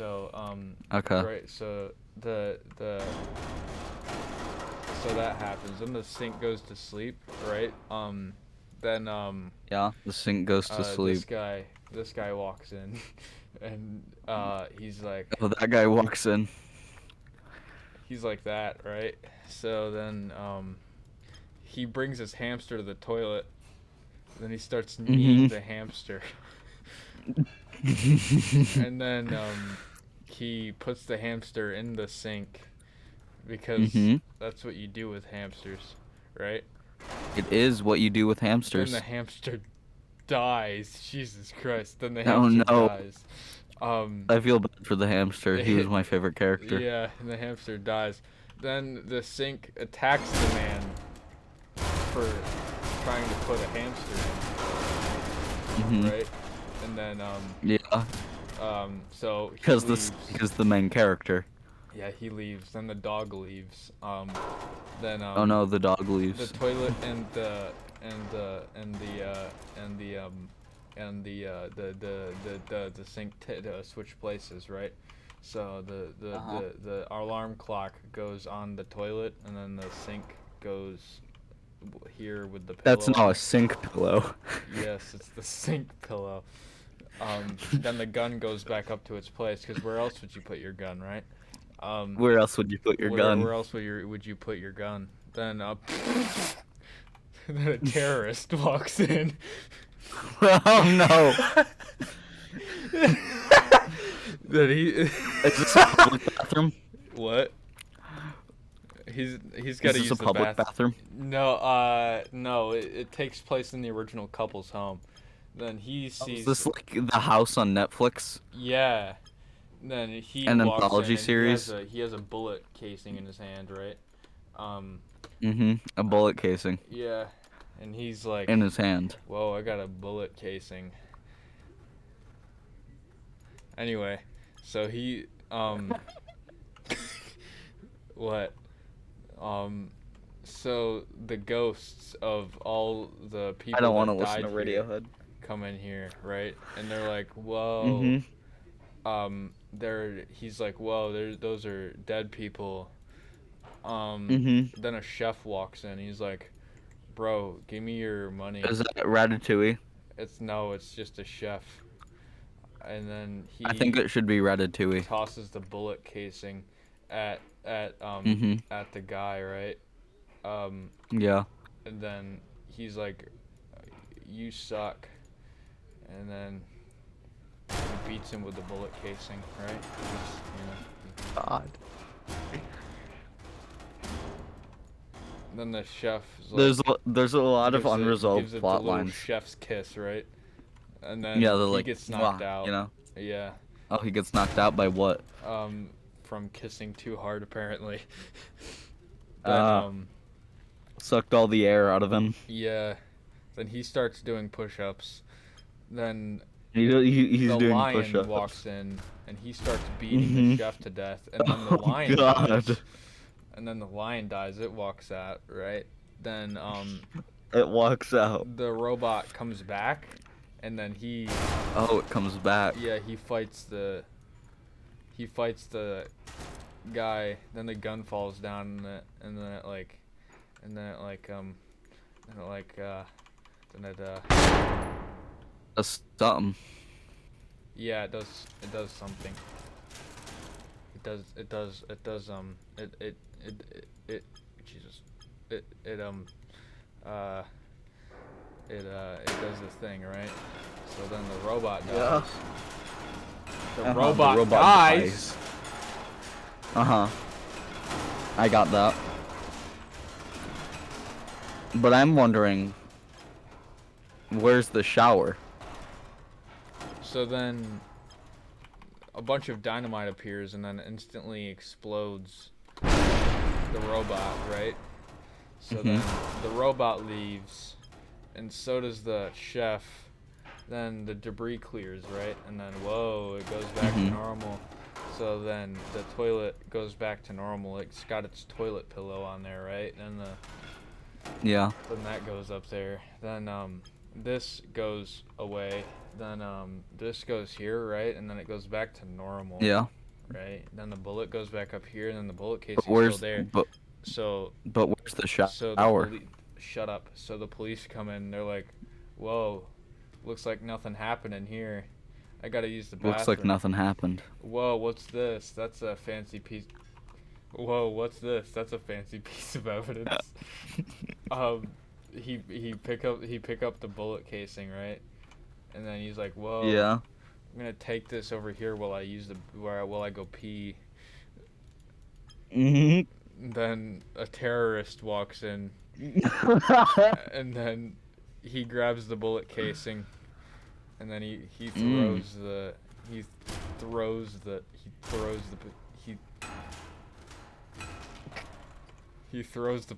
So Okay. right. So so that happens. Then the sink goes to sleep. Right. Then Yeah, the sink goes to this sleep. guy walks in, and he's like Oh, that guy walks in. that, right? So then he brings his hamster to the toilet. Then he starts kneeing Mhm. the hamster. And then he puts the hamster in the sink because Mhm. that's what you do with hamsters, right? It is what you do with Then the hamsters. hamster dies. Jesus Christ. Then the Oh hamster no. dies. Um I feel bad for the hamster. He was it, my favorite character. yeah, and the hamster dies. Then the sink attacks the man for trying to put a hamster in, Mhm. right? And then Yeah, so he because the leaves. snake is the main character. Yeah, he leaves. Then the dog leaves. Then Oh no, the dog the leaves. toilet and and the and the sink switch places, right? So Uh-huh. the alarm clock goes on the toilet, and then the sink goes here with the That's pillow now on a it. sink pillow. Yes, it's the sink pillow. Then the gun goes back up to its place, because where else would you put your gun, right? Um, Where else would you put your gun? where else would you put your gun? Then then a terrorist walks in. Oh no. Then he Is this a public bathroom? what? He's got Is to this a use the public bath. bathroom? No, no, it takes place in the original couple's home. Then he Oh, is sees, this like the house on Netflix? yeah. Then he An walks in anthology and series? he has a bullet casing in his hand, right? Um, Mm-hmm. A bullet casing yeah, and he's like, in his hand. "Whoa, I got a bullet casing." Anyway, so he what? Um, so the ghosts of all the I people don't want to that listen died to here Radiohead. come in here, right? And they're like, "Whoa." Mm-hmm. He's like, "Whoa, those are dead people." Mm-hmm. Then a chef walks in. He's like, "Bro, give me your money." Is that Ratatouille? It's no, it's just a chef. And then I think he it should be Ratatouille. tosses the bullet casing at Mm-hmm. at the guy, right? Um, Yeah. and then he's like, "You suck," and then he beats him with the bullet casing, right? God. Then the chef is like, There's a lot of unresolved gives it the plot little lines. chef's kiss, right? And Yeah, then they're he like, gets knocked mwah, out. you know. Yeah. Oh, he gets knocked out by what? From kissing too hard, apparently. Then Uh, Sucked all the air out of him. yeah. Then he starts doing push-ups. Then He's the doing lion push-ups. walks in, and he starts beating the Mm-hmm. chef to death. And then the Oh lion God. dies. And then the lion dies. It walks out, right? Then It walks out. the robot comes back, and then Oh, it comes back. yeah, he fights the guy. Then the gun falls down, and then it like and then it like and it like then it That's something. yeah, it does something. It Jesus, it uh it does this thing, right? So then the robot dies. Yeah. The The robot robot dies. Uh-huh. I got that. But I'm wondering, where's the shower? So then a bunch of dynamite appears and then instantly explodes the robot, right? So then the robot leaves, and so does the chef. Then the debris clears, right? And then whoa, it goes back to normal. So then the toilet goes back to normal. It's got its toilet pillow on there, right? And Yeah. then that goes up there. Then this goes away. then this goes here, right, and then it goes back to normal. Yeah. Right. Then the bullet goes back up here, and then the bullet But casing's where's still there. but So but where's the so the shower? police shut up. So the police come in. They're like, "Whoa, looks like nothing happened in here. I gotta use the bathroom." Looks like nothing happened. Whoa, what's this? That's a fancy piece. Whoa, what's this? That's a fancy piece of evidence. um, he pick up the bullet casing, right? And then he's like, "Whoa, Yeah. I'm gonna take this over here while I go pee." Mhm. Then a terrorist walks in, and then he grabs the bullet casing, and then he throws the he throws the he throws the he he throws the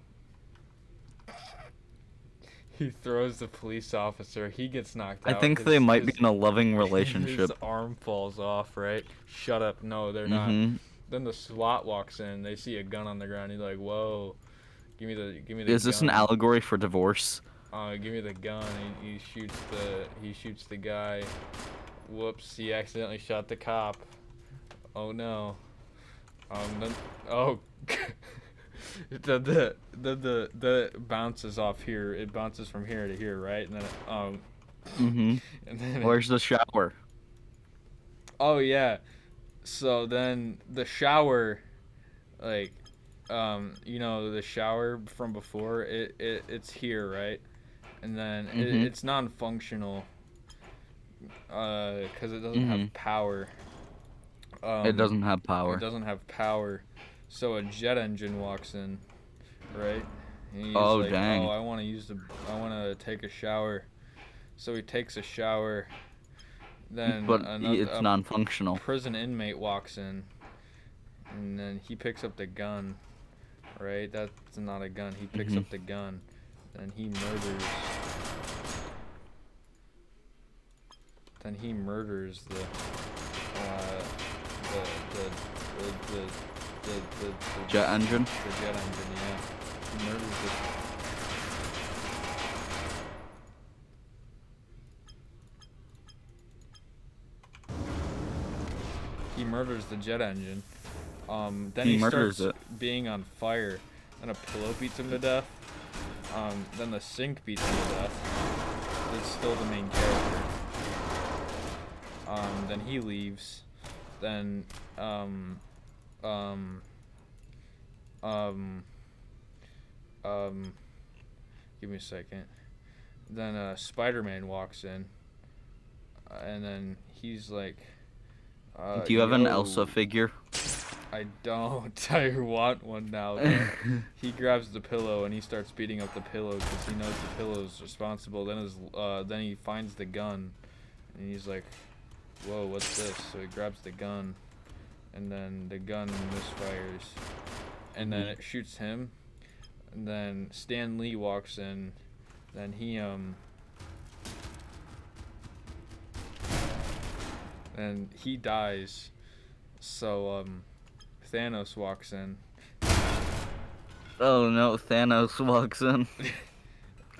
he throws the police officer. He gets knocked I out. think they might be in a loving relationship. His arm falls off, right? Shut up. No, they're not. Mhm. Then the SWAT walks in. They see a gun on the ground. He's like, "Whoa, give me the Is this an gun. allegory for divorce? Give me the gun." He shoots the guy. Whoops, he accidentally shot the cop. Oh no. Then, oh. the bounces off here. It bounces from here to here, right? And then Mhm. and then Where's the shower? oh yeah. So then the shower, like, the shower from before, it's here, right? And then Mhm. it's non-functional, because it doesn't Mhm. have power. It doesn't have It power. doesn't have power. So a jet engine walks in, right? And he's Oh, like, dang. "Oh, I want to take a shower." So he takes a shower. Then But another it's non-functional. prison inmate walks in, and then he picks up the gun, right? That's not a gun. He picks up the gun, and he murders. Then he murders the Jet engine? The jet engine, yeah. He murders the. He murders the jet engine. Then he murders starts being on fire, and a pillow beats him to death. Then the sink beats him to death. It's still the main character. Then he leaves. Then give me a second. Then Spider-Man walks in, and then he's like, Do you have an "Yo." Elsa figure? I don't. I want one now. Though. He grabs the pillow and he starts beating up the pillow because he knows the pillow's responsible. Then he finds the gun, and he's like, "Whoa, what's this?" So he grabs the gun, and then the gun misfires, and then it shoots him. And then Stan Lee walks in. Then he and he dies. So Thanos walks in. Oh no, Thanos walks in.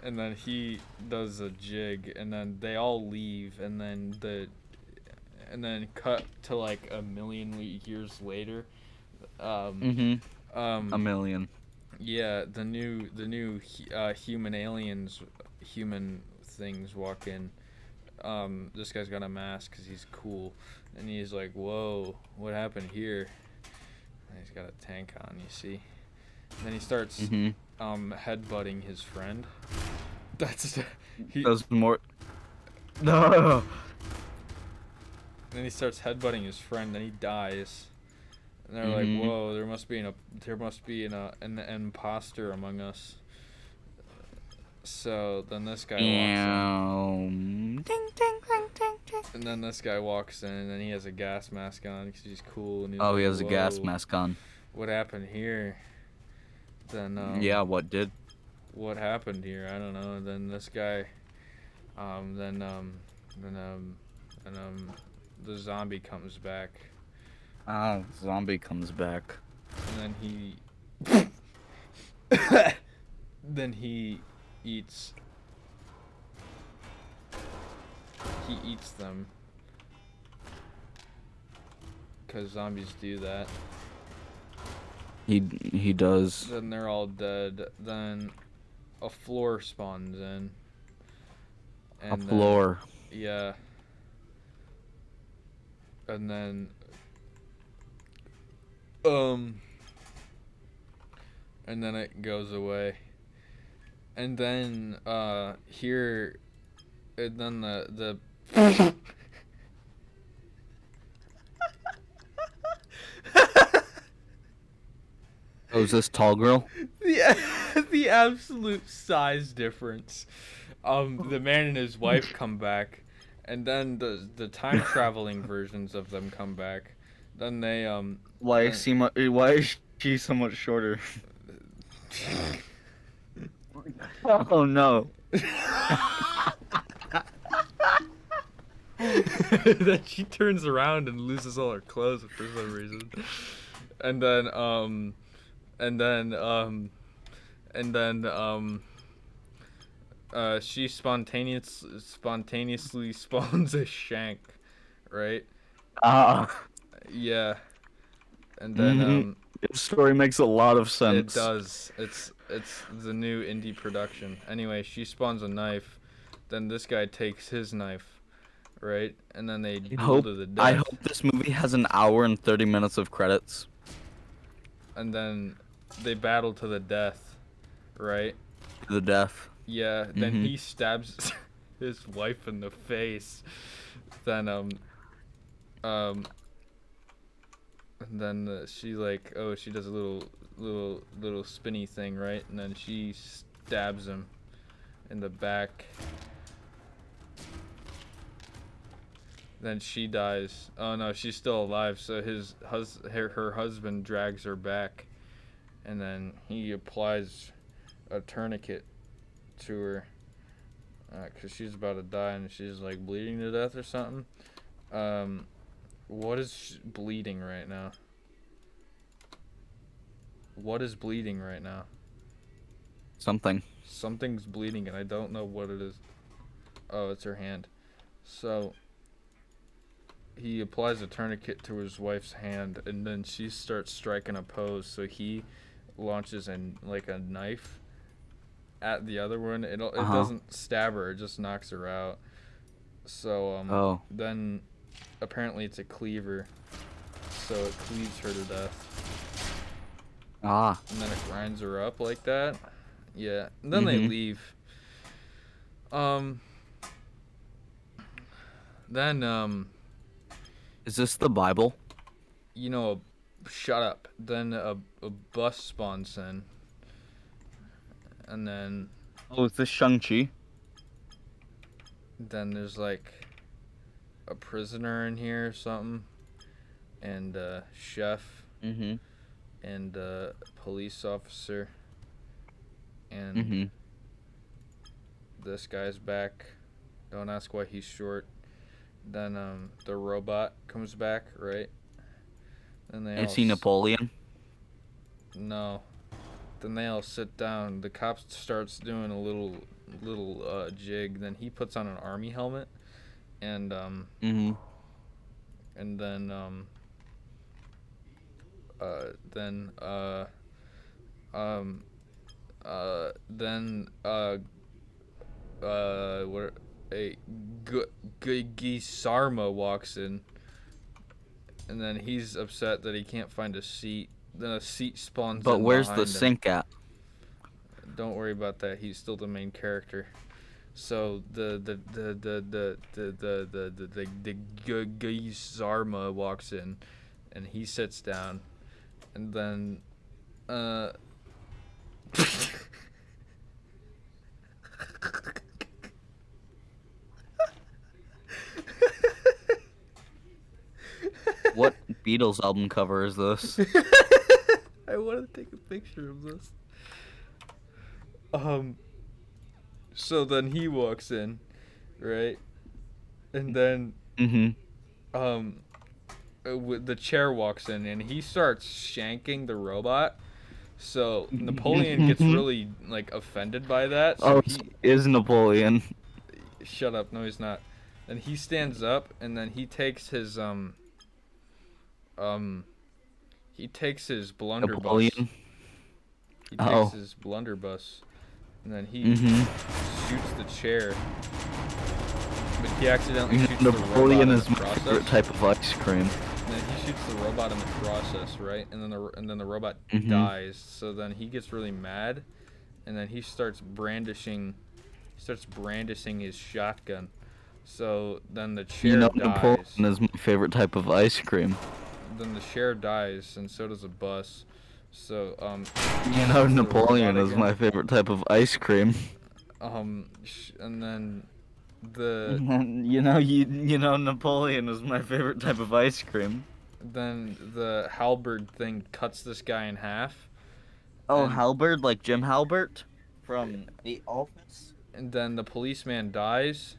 And then he does a jig, and then they all leave, and then cut to like a million years later. A million. Yeah, the new human things walk in. This guy's got a mask because he's cool, and he's like, "Whoa, what happened here?" And he's got a tank on, you see. And then he starts headbutting his friend. Does more. No. Then he starts headbutting his friend. Then he dies. And they're like, "Whoa, there must be an imposter among us." So then this guy walks in. Ding, ding, ding, ding, ding. And then this guy walks in, and he has a gas mask on because he's cool. And he's Oh, like, he has a gas "Whoa, mask on. what happened here?" Then Yeah, what did? what happened here? I don't know. And then this guy, the zombie comes back, Zombie comes back. and then he eats he eats them. Because zombies do that. He does. Then they're all dead. Then a floor spawns in. A floor. Yeah. And then and then it goes away. And then here and then the Oh, is this tall girl? the absolute size difference. The man and his wife come back, and then the time traveling versions of them come back. Then they Why then- why is she so much shorter? Oh no. then she turns around and loses all her clothes for some reason. And then she spontaneously spawns a shank, right? Yeah. And then This story makes a lot of sense. it does. It's the new indie production. Anyway, she spawns a knife. Then this guy takes his knife, right? And then they duel to the death. I hope this movie has an hour and 30 minutes of credits. And then they battle to the death, right? The death. Yeah. Then he stabs his wife in the face. Then and then she like she does a little spinny thing, right? And then she stabs him in the back. Then she dies. Oh no, she's still alive. So her husband drags her back, and then he applies a tourniquet to her, 'cause she's about to die and she's like bleeding to death or something. What is bleeding right now? What is bleeding right now? Something. Something's bleeding and I don't know what it is. Oh, it's her hand. So he applies a tourniquet to his wife's hand, and then she starts striking a pose. So he launches a knife at the other one. It doesn't stab her; it just knocks her out. So then apparently it's a cleaver, so it cleaves her to death. And then it grinds her up like that. Yeah. And then they leave. Then Is this the Bible? Shut up. Then a bus spawns in. And then Oh, is this Shang-Chi? then there's like a prisoner in here or something. And a chef. And a police officer. And this guy's back. Don't ask why he's short. Then the robot comes back, right? And they Is he Napoleon? No. Then they all sit down. The cop starts doing a little jig. Then he puts on an army helmet, and then where a Sarma walks in, and then he's upset that he can't find a seat. Then a seat spawns. But in where's the behind him. sink at? Don't worry about that. He's still the main character. So the Sarma walks in, and he sits down, and then What Beatles album cover is this? I want to take a picture of this. So then he walks in, right? And then the chair walks in and he starts shanking the robot. So Napoleon gets really offended by that. So He is Napoleon. shut up. No, he's not. Then he stands up, and then he takes his blunderbuss. Napoleon. He takes Oh. his blunderbuss, and then he Mhm. shoots the chair. But he accidentally shoots the robot Napoleon in is the my process. favorite type of ice cream. And then he shoots the robot in the process, right? And then the robot Mhm. dies. So then he gets really mad, and then he starts brandishing his shotgun. So then the You chair know, dies. Napoleon is my favorite type of ice cream. Then the chair dies, and so does a bus. So he You know, shoots the Napoleon robot is my again. favorite type of ice cream. And then the You know, Napoleon is my favorite type of ice cream. then the halberd thing cuts this guy in half, Oh, and Halberd, like Jim Halbert from The Office. then the policeman dies,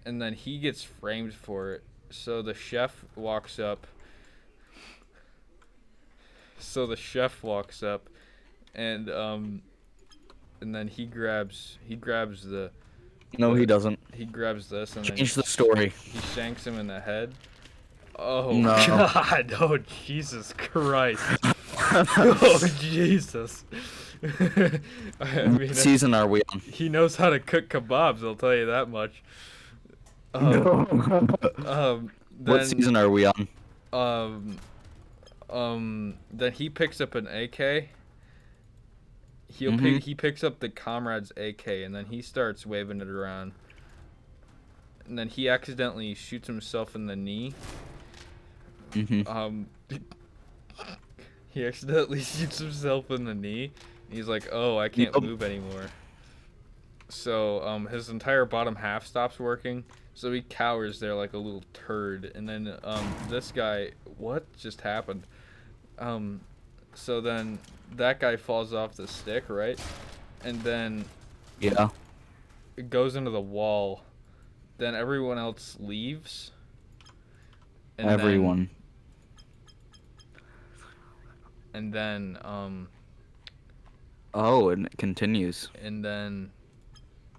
and then he gets framed for it. So the chef walks up. And then he grabs No, he doesn't. he grabs this, and then Change the story. he shanks him in the head. Oh No. God! Oh Jesus Christ! Oh Jesus! I mean, What season are we on? he knows how to cook kebabs. I'll tell you that much. What What season are we on? Then he picks up an AK. Mhm. He picks up the comrade's AK, and then he starts waving it around. And then he accidentally shoots himself in the knee. Mhm. He accidentally shoots himself in the knee. He's like, "Oh, I can't Yup. move anymore." So his entire bottom half stops working. So he cowers there like a little turd. And then this guy, what just happened? So then that guy falls off the stick, right? And then Yeah. it goes into the wall. Then everyone else leaves. And Everyone. then Oh, and it continues.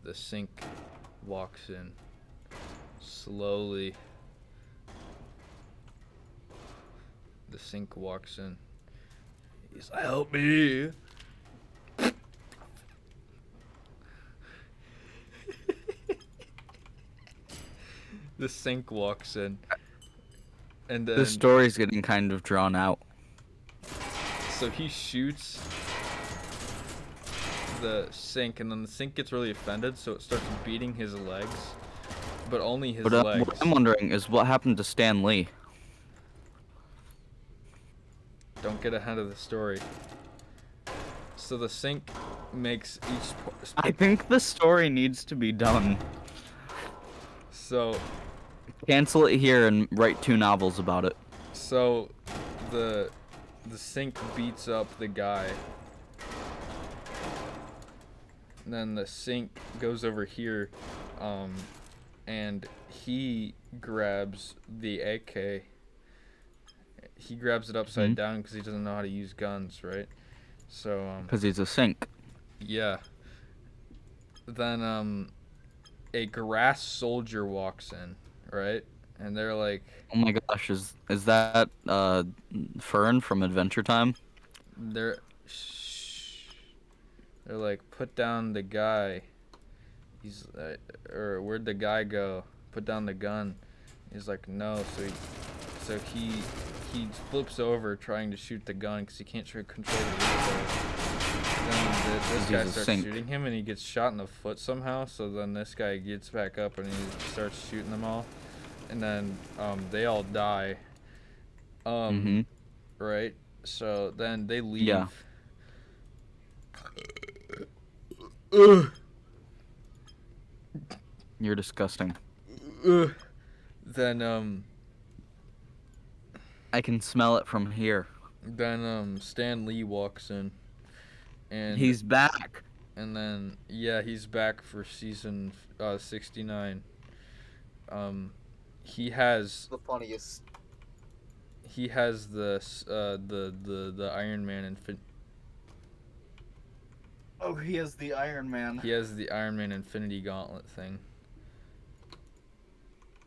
the sink walks in slowly. The sink walks in. He's like, "Help me." The sink walks in. And then This story's getting kind of drawn out. so he shoots the sink, and then the sink gets really offended, so it starts beating his legs, but only his But legs. what I'm wondering is what happened to Stan Lee? Don't get ahead of the story. So the sink makes I think the story needs to be done. so Cancel it here and write 2 novels about it. so the sink beats up the guy. And then the sink goes over here, and he grabs the AK. He grabs it upside down because he doesn't know how to use guns, right? So Because he's a sink. yeah. Then a grass soldier walks in, right? And they're like, Oh my gosh, is that Fern from Adventure Time? they're shh. They're like, "Put down the guy." He's or where'd the guy go? Put down the gun. He's like, "No." So he flips over trying to shoot the gun because he can't control the recoil. Then this He's guy a starts sink. shooting him, and he gets shot in the foot somehow. So then this guy gets back up and he starts shooting them all, and then they all die. Right. So then they leave. Yeah. Ugh. You're disgusting. Ugh. Then I can smell it from here. Stan Lee walks in, and He's back. and then yeah, he's back for season 69. He has The funniest. the Iron Man Oh, he is the Iron Man. he has the Iron Man Infinity Gauntlet thing.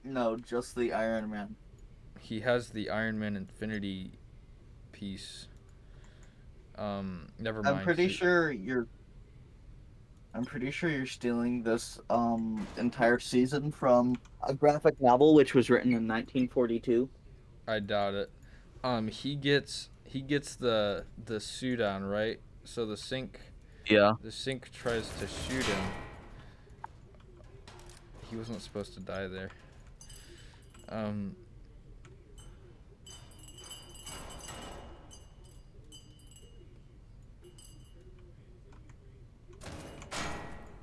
No, just the Iron Man. He has the Iron Man Infinity piece. Never I'm mind. pretty sure you're. I'm pretty sure you're stealing this entire season from a graphic novel which was written in 1942. I doubt it. He gets the suit on, right? So Yeah. the Sync tries to shoot him. He wasn't supposed to die there. Um,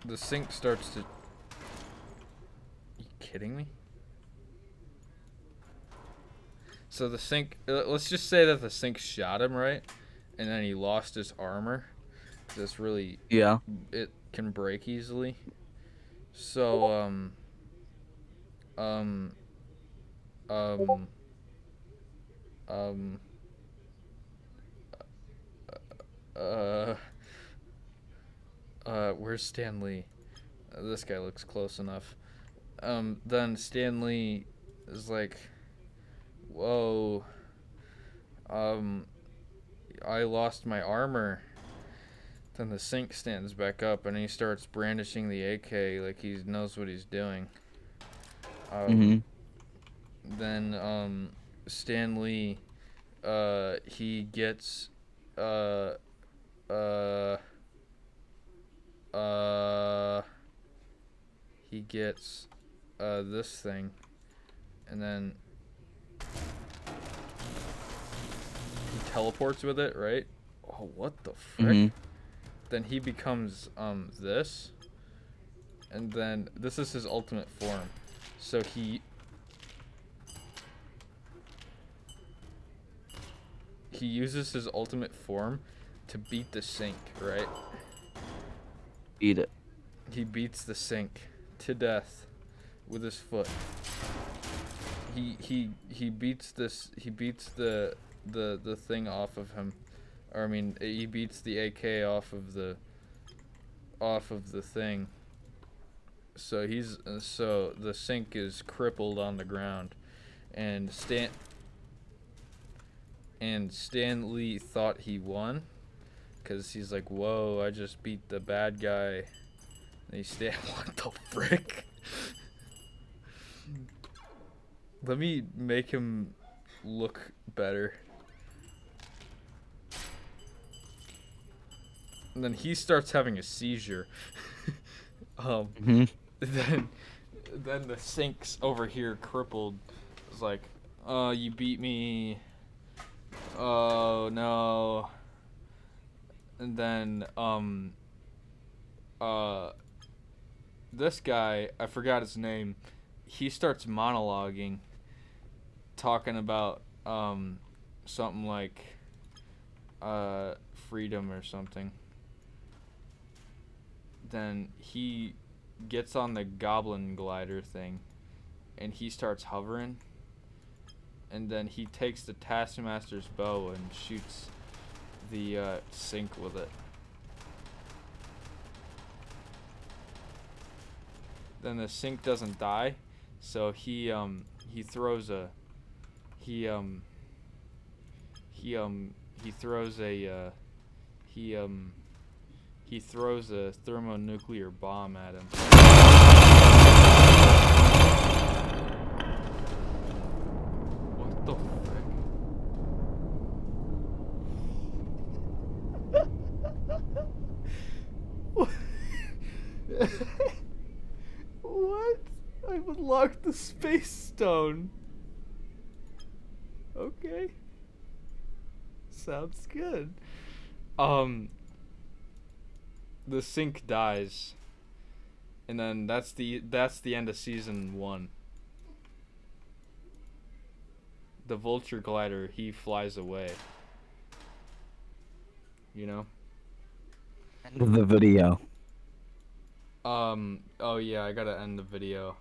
the Sync starts to. You kidding me? So the Sync. Let's just say that the Sync shot him, right? And then he lost his armor. This really. Yeah. It can break easily. So um um um uh where's Stan Lee? This guy looks close enough. Then Stan Lee is like, whoa, I lost my armor. Then the Sync stands back up and he starts brandishing the AK like he knows what he's doing. Then Stan Lee, he gets uh uh he gets this thing, and then he teleports with it, right? Oh, what the frick? Then he becomes this, and then this is his ultimate form. So he uses his ultimate form to beat the Sync, right? Eat it. He beats the Sync to death with his foot. He beats this. He beats the thing off of him, or I mean, he beats the AK off of the thing. So the Sync is crippled on the ground, and Stan Lee thought he won, cause he's like, whoa, I just beat the bad guy. And what the frick? Let me make him look better. And then he starts having a seizure. Then the Sync's over here crippled. It's like, oh, you beat me. Oh no. And then this guy, I forgot his name, he starts monologuing, talking about something like freedom or something. Then he gets on the goblin glider thing and he starts hovering, and then he takes the Taskmaster's bow and shoots the Sync with it. Then the Sync doesn't die, so he throws a thermonuclear bomb at him. What the frick? What? I've unlocked the space stone. Okay. Sounds good. The Sync dies. And then that's the end of season 1. The Vulture glider, he flies away. You know? End of the video. Oh yeah, I gotta end the video.